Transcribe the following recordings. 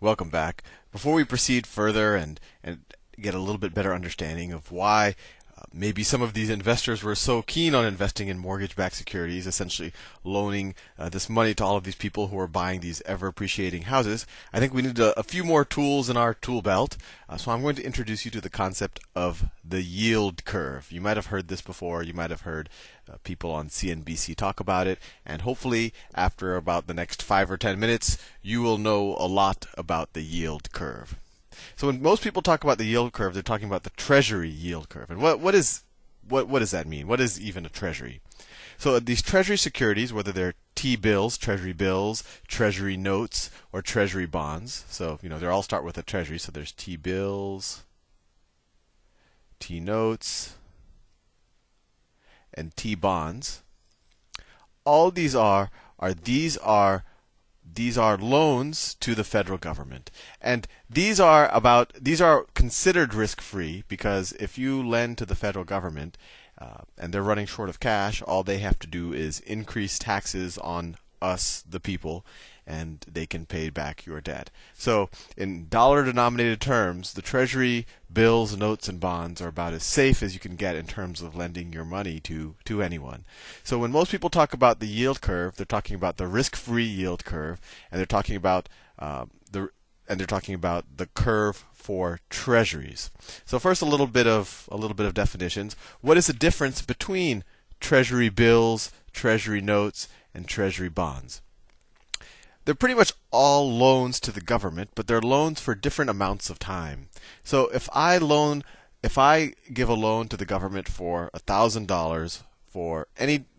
Welcome back. Before we proceed further and get a little bit better understanding of why maybe some of these investors were so keen on investing in mortgage-backed securities, essentially loaning this money to all of these people who are buying these ever-appreciating houses, I think we need a few more tools in our tool belt. So I'm going to introduce you to the concept of the yield curve. You might have heard this before. You might have heard people on CNBC talk about it. And hopefully, after about the next 5 or 10 minutes, you will know a lot about the yield curve. So when most people talk about the yield curve, they're talking about the Treasury yield curve. And what does that mean? What is even a Treasury? So these Treasury securities, whether they're T-bills, Treasury notes, or Treasury bonds. So they all start with a Treasury. So there's T-bills, T-notes, and T-bonds. All these are loans to the federal government, and these are considered risk-free because if you lend to the federal government and they're running short of cash, all they have to do is increase taxes on us, the people, and they can pay back your debt. So in dollar-denominated terms, the Treasury bills, notes, and bonds are about as safe as you can get in terms of lending your money to anyone. So when most people talk about the yield curve, they're talking about the risk-free yield curve, and they're talking about the curve for Treasuries. So first, a little bit of definitions. What is the difference between Treasury bills, Treasury notes, and Treasury bonds? They're pretty much all loans to the government, but they're loans for different amounts of time. So if I give a loan to the government for $1,000 for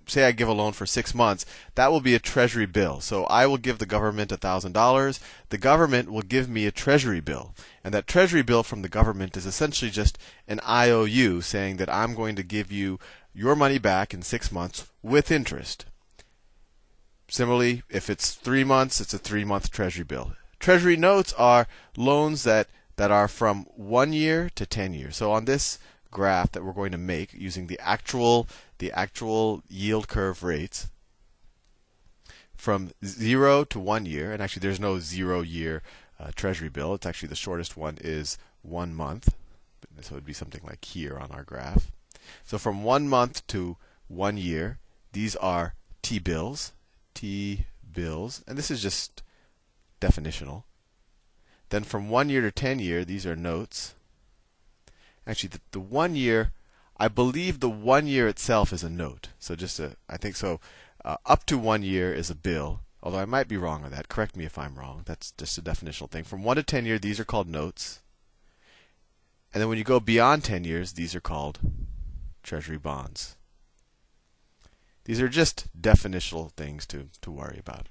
say I give a loan for 6 months, that will be a Treasury bill. So I will give the government $1,000. The government will give me a Treasury bill. And that Treasury bill from the government is essentially just an IOU saying that I'm going to give you your money back in 6 months with interest. Similarly, if it's 3 months, it's a 3-month Treasury bill. Treasury notes are loans that are from 1 year to 10 years. So on this graph that we're going to make using the actual yield curve rates from 0 to 1 year, and actually there's no 0-year Treasury bill. It's actually the shortest one is 1 month. So it would be something like here on our graph. So from 1 month to 1 year, these are T-bills, and this is just definitional. Then from 1 year to 10 year, these are notes. Actually, the 1 year, I believe the 1 year itself is a note. So I think so. Up to 1 year is a bill, although I might be wrong on that. Correct me if I'm wrong. That's just a definitional thing. From 1 to 10 year, these are called notes. And then when you go beyond 10 years, these are called Treasury bonds. These are just definitional things to worry about.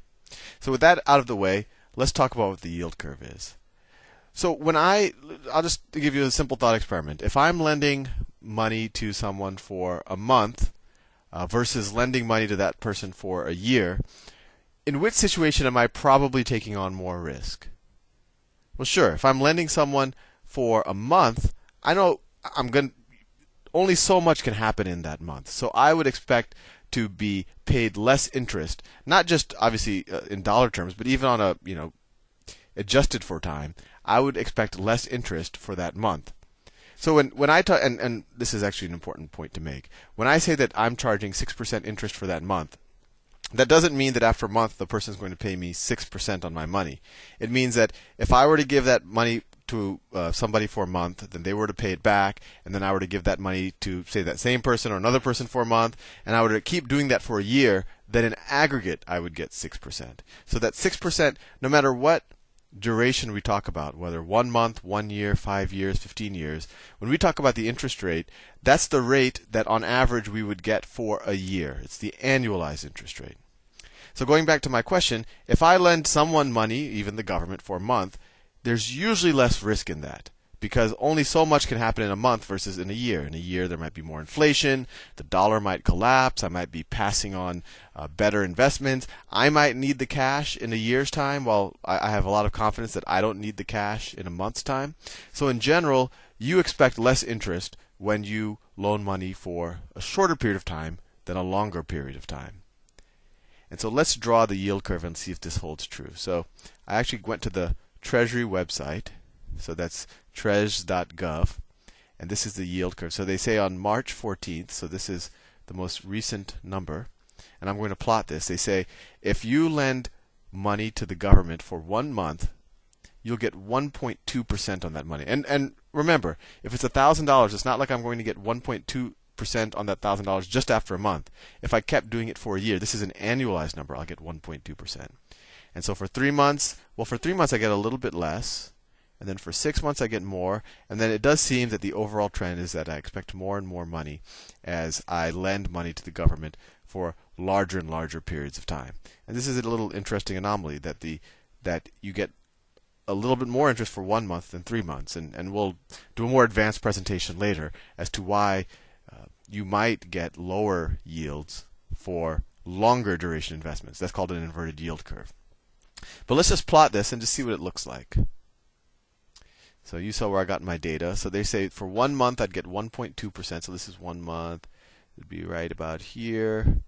So with that out of the way, let's talk about what the yield curve is. So I'll just give you a simple thought experiment. If I'm lending money to someone for a month versus lending money to that person for a year, in which situation am I probably taking on more risk? Well, sure. If I'm lending someone for a month, I know only so much can happen in that month. So I would expect to be paid less interest, not just obviously in dollar terms, but even on a adjusted for time, I would expect less interest for that month. So when I talk, and this is actually an important point to make, when I say that I'm charging 6% interest for that month, that doesn't mean that after a month the person is going to pay me 6% on my money. It means that if I were to give that money to somebody for a month, then they were to pay it back, and then I were to give that money to, say, that same person or another person for a month, and I were to keep doing that for a year, then in aggregate I would get 6%. So that 6%, no matter what duration we talk about, whether 1 month, 1 year, 5 years, 15 years, when we talk about the interest rate, that's the rate that on average we would get for a year. It's the annualized interest rate. So going back to my question, if I lend someone money, even the government, for a month, there's usually less risk in that because only so much can happen in a month versus in a year. In a year, there might be more inflation. The dollar might collapse. I might be passing on better investments. I might need the cash in a year's time, while I have a lot of confidence that I don't need the cash in a month's time. So in general, you expect less interest when you loan money for a shorter period of time than a longer period of time. And so let's draw the yield curve and see if this holds true. So I actually went to the Treasury website. So that's treas.gov. And this is the yield curve. So they say on March 14th, so this is the most recent number. And I'm going to plot this. They say if you lend money to the government for 1 month, you'll get 1.2% on that money. And remember, if it's $1,000, it's not like I'm going to get 1.2% on that $1,000 just after a month. If I kept doing it for a year, this is an annualized number, I'll get 1.2%. And so for 3 months, well, for 3 months I get a little bit less. And then for 6 months I get more. And then it does seem that the overall trend is that I expect more and more money as I lend money to the government for larger and larger periods of time. And this is a little interesting anomaly that you get a little bit more interest for 1 month than 3 months. And we'll do a more advanced presentation later as to why you might get lower yields for longer duration investments. That's called an inverted yield curve. But let's just plot this and just see what it looks like. So you saw where I got my data. So they say for 1 month I'd get 1.2%. So this is 1 month. It'd be right about here.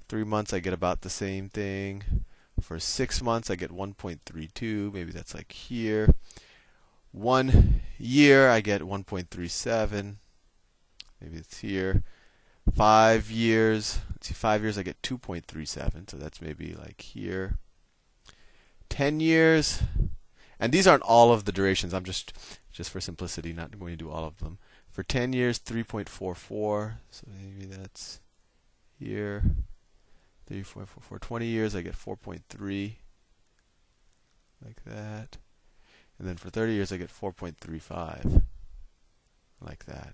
3 months I get about the same thing. For 6 months I get 1.32. Maybe that's like here. 1 year I get 1.37. Maybe it's here. 5 years. Let's see, 5 years I get 2.37. So that's maybe like here. 10 years. And these aren't all of the durations. I'm just for simplicity not going to do all of them. For 10 years, 3.44. So maybe that's here. 3.44. 20 years, I get 4.3. Like that. And then for 30 years, I get 4.35. Like that.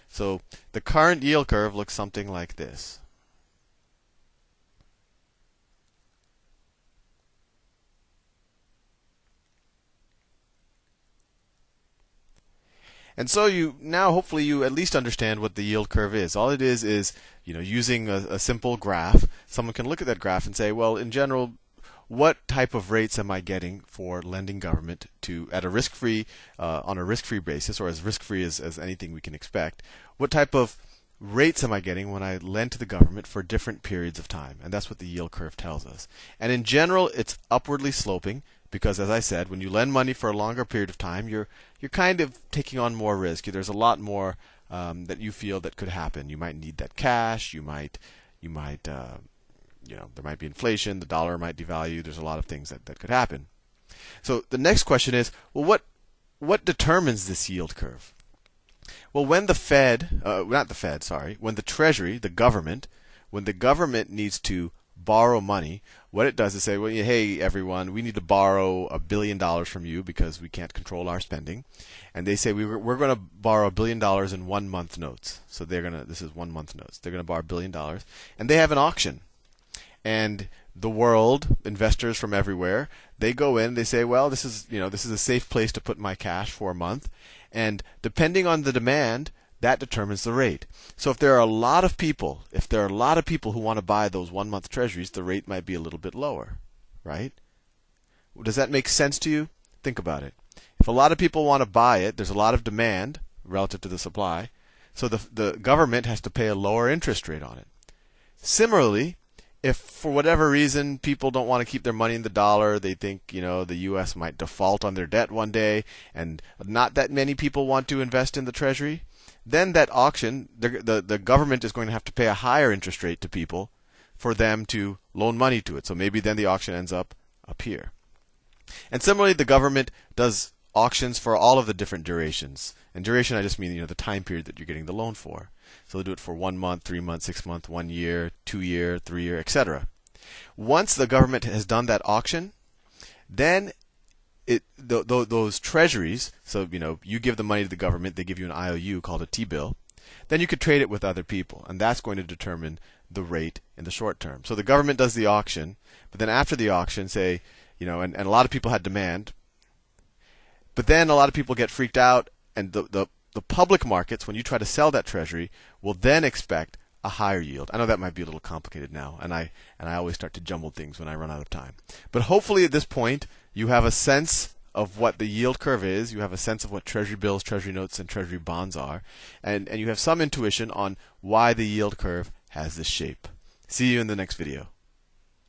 So the current yield curve looks something like this. And so you now hopefully you at least understand what the yield curve is. All it is using a simple graph. Someone can look at that graph and say, well, in general, what type of rates am I getting for lending government to at a risk-free on a risk-free basis, or as risk-free as anything we can expect? What type of rates am I getting when I lend to the government for different periods of time? And that's what the yield curve tells us. And in general, it's upwardly sloping. Because, as I said, when you lend money for a longer period of time, you're kind of taking on more risk. There's a lot more that you feel that could happen. You might need that cash. You might there might be inflation. The dollar might devalue. There's a lot of things that could happen. So the next question is, well, what determines this yield curve? Well, when the Fed, when the Treasury, the government, when the government needs to borrow money, what it does is say, well, hey, everyone, we need to borrow $1 billion from you because we can't control our spending. And they say we're going to borrow $1 billion in 1 month notes. So this is 1 month notes. They're going to borrow $1 billion. And they have an auction. And the world, investors from everywhere, they go in, they say, well, this is a safe place to put my cash for a month. And depending on the demand, that determines the rate. So if there are a lot of people who want to buy those 1 month treasuries, the rate might be a little bit lower, right? Does that make sense to you? Think about it. If a lot of people want to buy it, there's a lot of demand relative to the supply, so the government has to pay a lower interest rate on it. Similarly, if for whatever reason people don't want to keep their money in the dollar, they think the U.S. might default on their debt one day, and not that many people want to invest in the treasury, then that auction, the government is going to have to pay a higher interest rate to people for them to loan money to it. So maybe then the auction ends up here. And similarly, the government does auctions for all of the different durations. And duration, I just mean the time period that you're getting the loan for. So they'll do it for 1 month, 3 months, 6 months, 1 year, 2 year, 3 year, etc. Once the government has done that auction, then those treasuries, so you give the money to the government, they give you an IOU called a T-bill, then you could trade it with other people, and that's going to determine the rate in the short term. So the government does the auction, but then after the auction, say, and a lot of people had demand, but then a lot of people get freaked out, and the public markets, when you try to sell that treasury, will then expect a higher yield. I know that might be a little complicated now, and I always start to jumble things when I run out of time. But hopefully at this point, you have a sense of what the yield curve is. You have a sense of what treasury bills, treasury notes, and treasury bonds are. And you have some intuition on why the yield curve has this shape. See you in the next video.